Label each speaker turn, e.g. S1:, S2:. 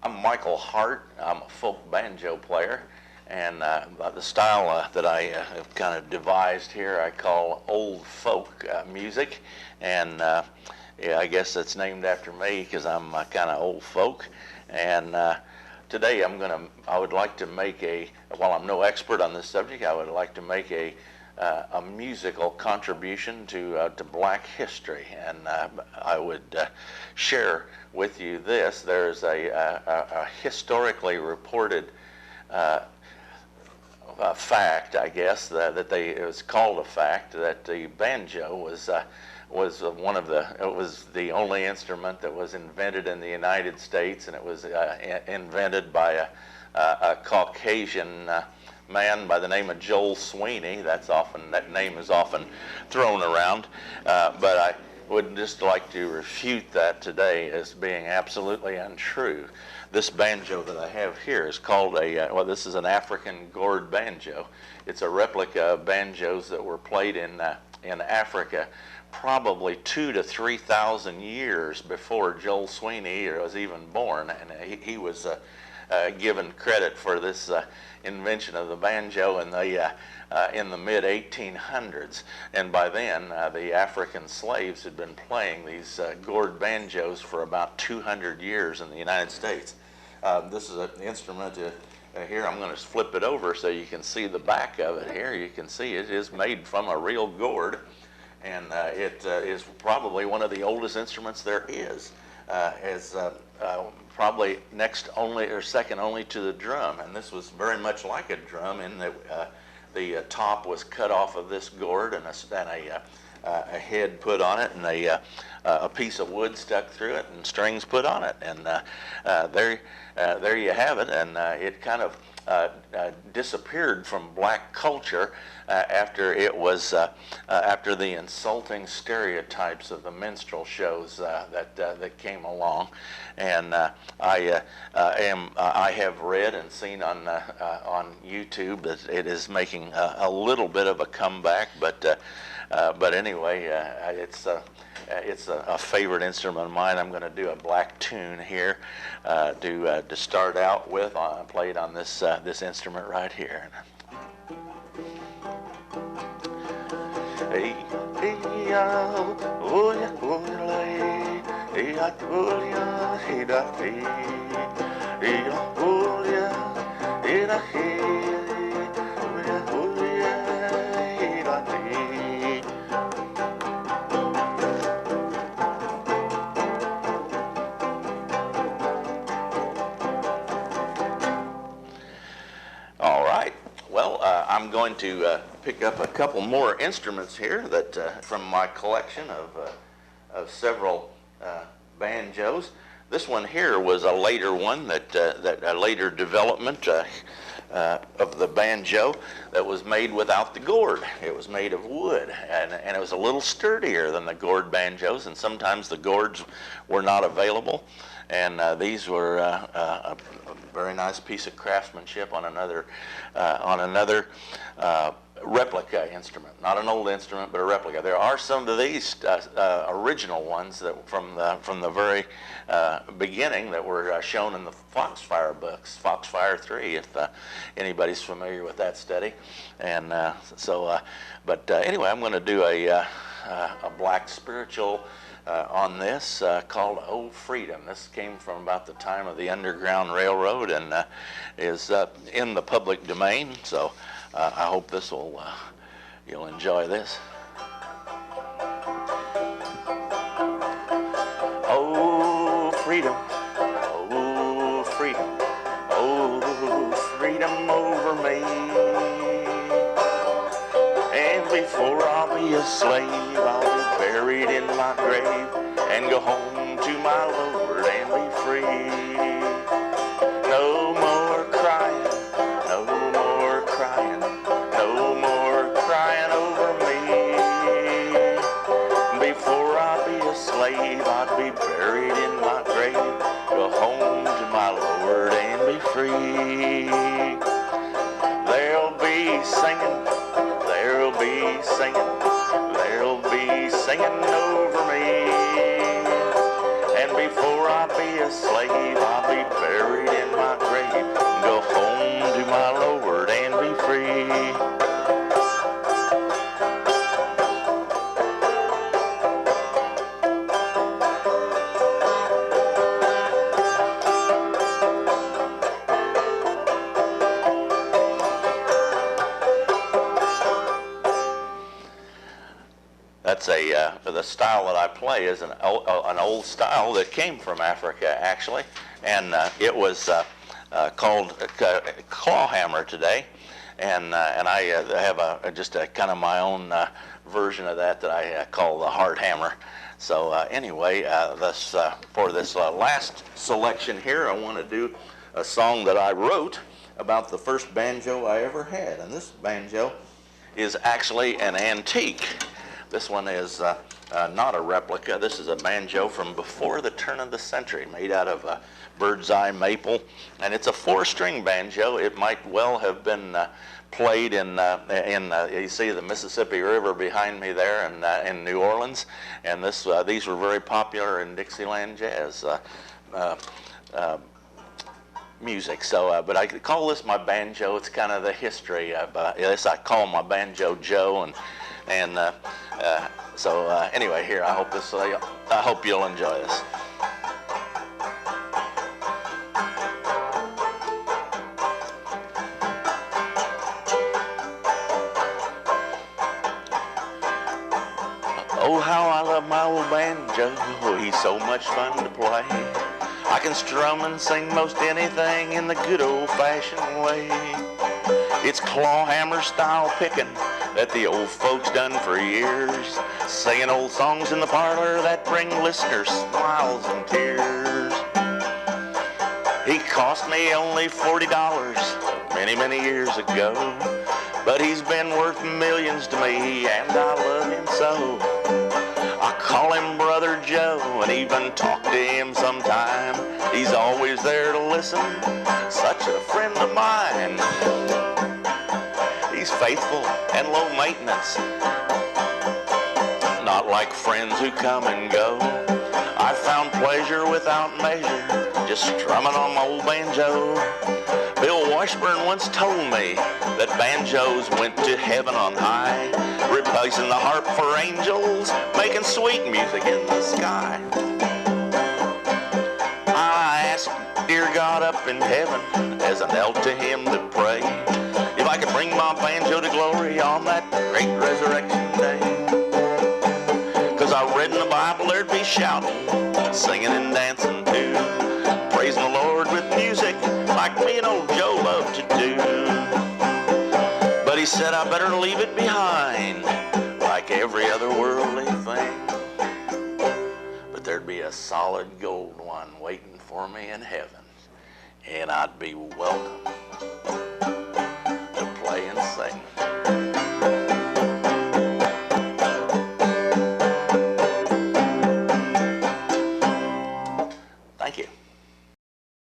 S1: I'm Michael Hart. I'm a folk banjo player, and the style that I have kind of devised here I call old folk music, and yeah, I guess it's named after me because I'm kind of old folk. And today I would like to make while I'm no expert on this subject, I would like to make a musical contribution to black history, and I would share with you this. There's a historically reported fact, I guess, it was called a fact, that the banjo was it was the only instrument that was invented in the United States, and it was invented by a Caucasian man by the name of Joel Sweeney. That name is often thrown around, but I would just like to refute that today as being absolutely untrue. This banjo that I have here is called this is an African gourd banjo. It's a replica of banjos that were played in Africa probably 2,000 to 3,000 years before Joel Sweeney was even born, and he was given credit for this invention of the banjo in the mid 1800s, and by then the African slaves had been playing these gourd banjos for about 200 years in the United States. This is an instrument here. I'm going to flip it over so you can see the back of it. Here you can see it is made from a real gourd, and it is probably one of the oldest instruments there is. Probably next only or second only to the drum, and this was very much like a drum in that the top was cut off of this gourd, and a head put on it, and a piece of wood stuck through it, and strings put on it, and there you have it. And it kind of disappeared from black culture after it was after the insulting stereotypes of the minstrel shows that came along, and I have read and seen on YouTube that it is making a little bit of a comeback, but anyway, it's a favorite instrument of mine. I'm going to do a black tune here to start out with. I played on this instrument right here. All right. Well, I'm going to pick up a couple more instruments here that from my collection of several banjos. This one here was a later one that a later development of the banjo that was made without the gourd. It was made of wood, and it was a little sturdier than the gourd banjos, and sometimes the gourds were not available. And these were a very nice piece of craftsmanship on another replica instrument, not an old instrument, but a replica. There are some of these original ones that from the very beginning that were shown in the Foxfire books, Foxfire 3, if anybody's familiar with that study. And but anyway, I'm going to do a black spiritual on this called "Oh Freedom." This came from about the time of the Underground Railroad and is in the public domain. So I hope you'll enjoy this. Oh freedom, oh freedom, oh freedom over me. And before I'll be a slave, I'll be buried in my grave and go home to my Lord and be free. No more crying, no more crying, no more crying over me. Before I'll be a slave, I'll be buried in my grave, go home to my Lord and be free. There'll be singing, there'll be singing, there'll be singing over me. And before I be a slave, I'll be buried that's the style that I play is an old style that came from Africa actually, and it was called claw hammer today, and I have just a kind of my own version of that I call the Hart hammer. So anyway, for this last selection here, I want to do a song that I wrote about the first banjo I ever had, and this banjo is actually an antique. This one is not a replica. This is a banjo from before the turn of the century, made out of bird's eye maple, and it's a 4-string banjo. It might well have been played in you see the Mississippi River behind me there in New Orleans, and these were very popular in Dixieland jazz music. So, but I call this my banjo. It's kind of the history of this. I call my banjo Joe, and so anyway, here I hope you'll enjoy this. Oh, how I love my old banjo. Oh, he's so much fun to play. I can strum and sing most anything in the good old-fashioned way. It's claw hammer style picking that the old folks done for years, singing old songs in the parlor that bring listeners smiles and tears. He cost me only $40 many, many years ago, but he's been worth millions to me, and I love him so. I call him Brother Joe and even talk to him sometime. He's always there to listen, such a friend of mine. He's faithful and low maintenance, not like friends who come and go. I found pleasure without measure, just strumming on my old banjo. Bill Washburn once told me that banjos went to heaven on high, replacing the harp for angels, making sweet music in the sky. I asked dear God up in heaven as I knelt to him to pray, if I could bring my banjo to glory on that great resurrection day. 'Cause I read in the Bible there'd be shouting, singing and dancing too, praising the Lord with music like me and old Joe loved to do. But he said I better leave it behind, like every other worldly thing. But there'd be a solid gold one waiting for me in heaven, and I'd be welcome to play and sing.